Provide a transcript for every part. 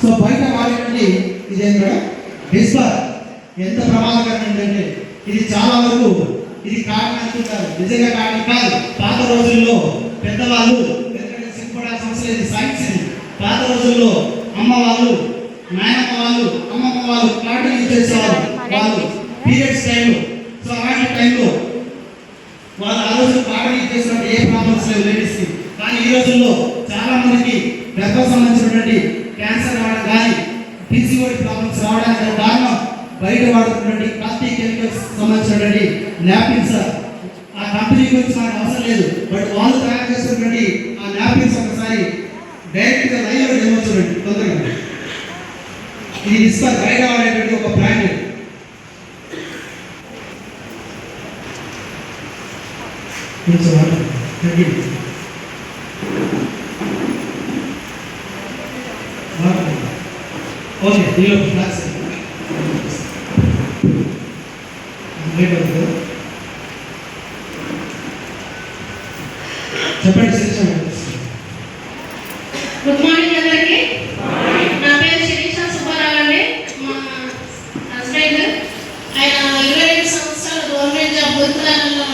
So బయట వాడేటువంటి ఇదేంటో విస్పర్ ఎంత ప్రమాదకరం ఏంటంటే ఇది చాలా వరకు ఇది కారణం అనుకుంటారు, నిజంగా కారణం కాదు. పాత రోజుల్లో పెద్దవాళ్ళు సిగ్గుపడాల్సిన అవసరం లేదు, సైన్స్ ఇది. పాత రోజుల్లో అమ్మ వాళ్ళు, నాయనమ్మ వాళ్ళు, అమ్మమ్మ వాళ్ళు కాటన్ యూజ్ చేసేవారు వాళ్ళు పీరియడ్స్ టైంలో. సో అలాంటి టైంలో వాళ్ళు ఆ రోజు కాటన్ యూజ్ చేసినట్టు ఏ ప్రాబ్లమ్స్ లేవు లేడీస్కి. కానీ ఈ రోజుల్లో చాలా మందికి గర్భం సంబంధించినటువంటి క్యాన్సర్ రావడం కానీ పీసీఓడి ప్రాబ్లమ్స్ రావడానికి కారణం బయట వాడుతున్నటువంటి కల్తీ కెమికల్స్ సంబంధించినటువంటి న్యాపిన్స్. ఆ కంపెనీ గురించి మనకు అవసరం లేదు, బట్ వాళ్ళు తయారు చేస్తున్నటువంటి ఆ న్యాపిన్స్ ఒకసారి డైరెక్ట్గా లైవ్లో డెమో చూడండి తొందరగా. ఇది విస్పర్ బయట వాడేటువంటి ఒక బ్రాండ్. ఓకే దీనిలో ఫ్లాక్స్ చెప్పండి. గుడ్ మార్నింగ్ అందరికీ. నా పేరు శిరీష సుబ్బారావు అండి. మా హస్బెండ్ ఆయన 25 సంవత్సరాలు గవర్నమెంట్ జాబ్ గురుకులాలలో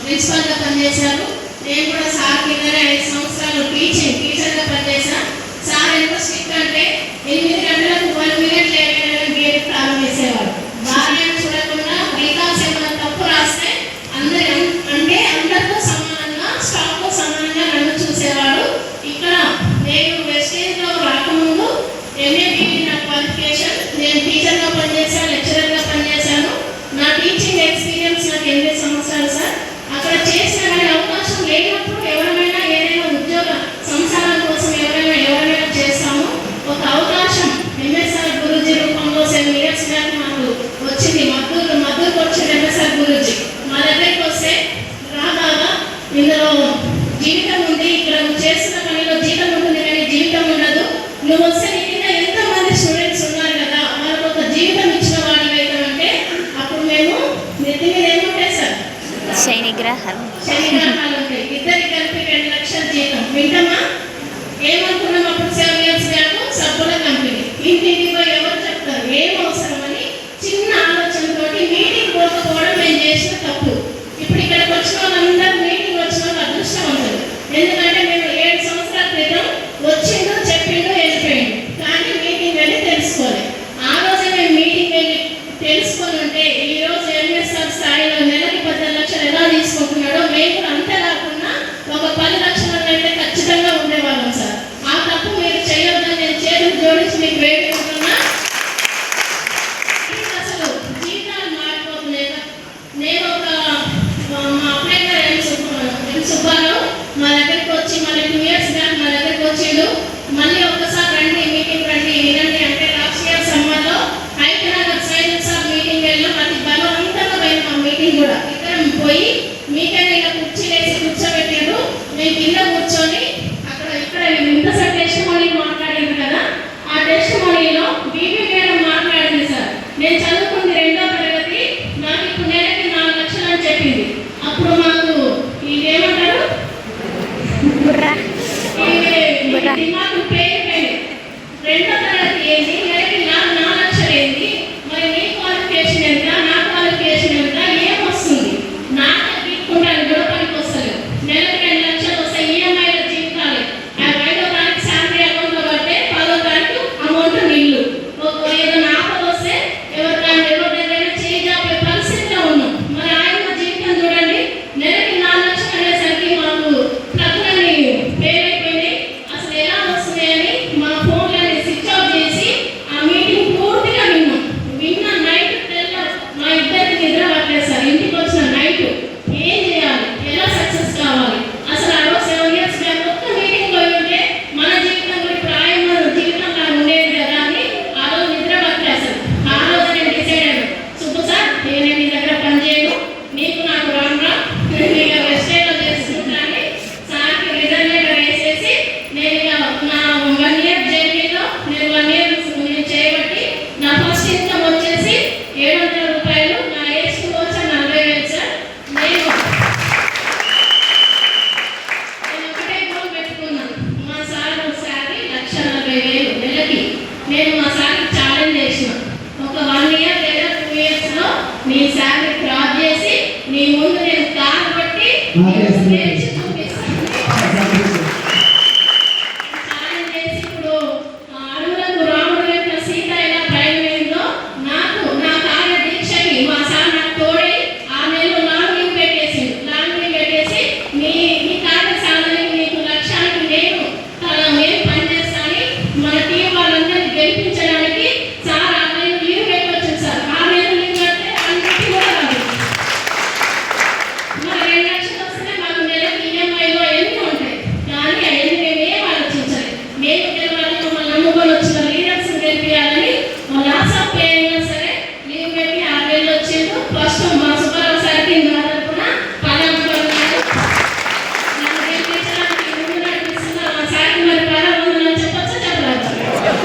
ప్రిన్సిపల్గా పనిచేశారు. నేను కూడా సార్ కిందనే 5 సంవత్సరాలు టీచర్గా పనిచేశాను. సార్ ఎంత స్ట్రిక్ట్ అంటే 8 గంటలకు 1 మినిట్ లేట్ గేట్ ప్రారంభించేవారు. భార్యను చూడకుండా రీకాల్స్ ఏమైనా తప్పు రాస్తే అందరితో సమానంగా స్టాఫ్తో సమానంగా నన్ను చూసేవాడు. ఇక్కడ నేను వెస్టేజ్లో రాకముందు ఎంఏబీఈ నా క్వాలిఫికేషన్. నేను టీచర్గా పనిచేశాను, లెక్చరర్గా పనిచేశాను. నా టీచింగ్ ఎక్స్పీరియన్స్ నాకు 8 సంవత్సరాలు సార్. అక్కడ చేసిన కానీ అవకాశం లేనప్పుడు ఎవరైనా ఏదైనా ఉద్యోగ సంసారం కోసం ఎవరైనా చేస్తాము. ఒక అవకాశం ఎంఎస్ఆర్ గురూజీ రూపంలో 7 years బ్యాక్ మాకు వచ్చింది. మద్దూరుకు వచ్చింది ఎంఎస్ఆర్ గురూజీ. మా దగ్గరికి వస్తే రాబాగా ఇందులో జీవితం ఉంది, ఇక్కడ నువ్వు చేస్తున్న పనిలో జీవితం ఉంటుంది కానీ జీవితం ఉండదు. నువ్వు వస్తే నీ కింద ఎంతోమంది స్టూడెంట్స్ ఉన్నారు కదా, వాళ్ళకు ఒక జీవితం ఇచ్చిన వాడివి అవుతామంటే అప్పుడు మేము నెత్తి మీద ఏముంటాయి సార్, శనిగ్రహాలు ఉంటాయి. ఇద్దరికి కలిపి 2 లక్షల జీతం. వింటామా? ఏమనుకున్నాం అప్పుడు 7 years బ్యాక్? సబ్బుల కంపెనీ. ఇంటింటికి పోయి ఎవరు చెప్తారు ఏం అవసరం అని చిన్న ఆలోచనతో మీటింగ్ పోకపోవడం మేము చేసిన తప్పు. ఇప్పుడు ఇక్కడికి వచ్చిన వాళ్ళందరూ మీటింగ్ వచ్చిన వాళ్ళు అదృష్టవంతులు. ఎందుకంటే మేము 7 సంవత్సరాల క్రితం వచ్చిందో చెప్పిందో వెళ్ళిపోయింది.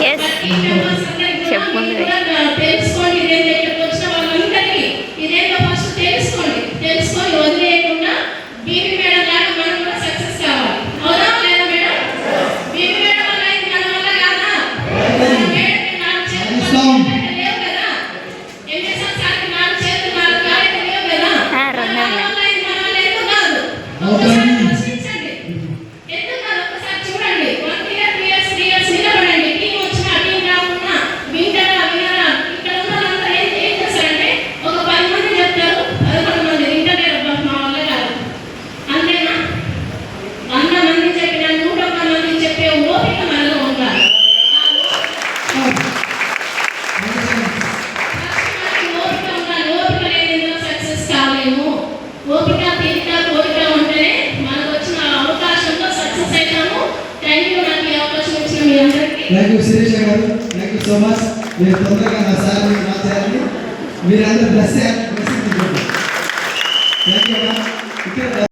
Yes. చెప్పండి. తెలుసుకోండి. ఇదేంటో ఇక్కడికి వచ్చిన వాళ్ళందరికీ ఇదేంటో ఫస్ట్ తెలుసుకోండి. తెలుసుకొని వదిలేయకుండా బీబీ మేడం లాగా మనం కూడా సక్సెస్ కావాలి. అవునా లేదా మేడం? బీబీ మేడం వల్ల అయింది, మన వల్ల కాదా? మేడంకి 4 చేతులు లేవు కదా, ఎంఎస్ఆర్ సార్కి 4 చేతులు 4 కాళ్ళు లేవు కదా, మన వల్ల అయింది, మన వల్ల ఎందుకు కాదు? ఒకసారి ప్రశ్నించండి. ఎందుకు కాదు? ఒకసారి చూడండి. 1 year 2 years 3 years నిలబడండి. టీం వచ్చినా టీం రాకున్నా వింటారా వినరా? ఇక్కడ ఉన్న వాళ్ళంతా ఏం చేస్తారంటే ఒక 10 మంది చెప్తారు, 11 మంది వింటలేరు. మా వల్ల కాదు అంతేనా? 100 మంది చెప్పినా 101 మంది చెప్పే ఓపిక మనలో ఉండాలి. ఓపిక ఉండాలి. ఓపిక లేని సక్సెస్ కాలేము. ఓపిక తీరిక కోరిక ఉంటేనే మనకు వచ్చిన అవకాశంలో సక్సెస్ అవుతాము. థ్యాంక్ యూ, నాకు ఈ అవకాశం ఇచ్చిన మీ అందరికీ. థ్యాంక్ యూ శిరీష గారు, థ్యాంక్ యూ సో మచ్. మీరు తొందరగా నా సార్ నా చేయాలి, మీరందరూ బ్లెస్ చేయాలి. Thank you. ఇక్కడ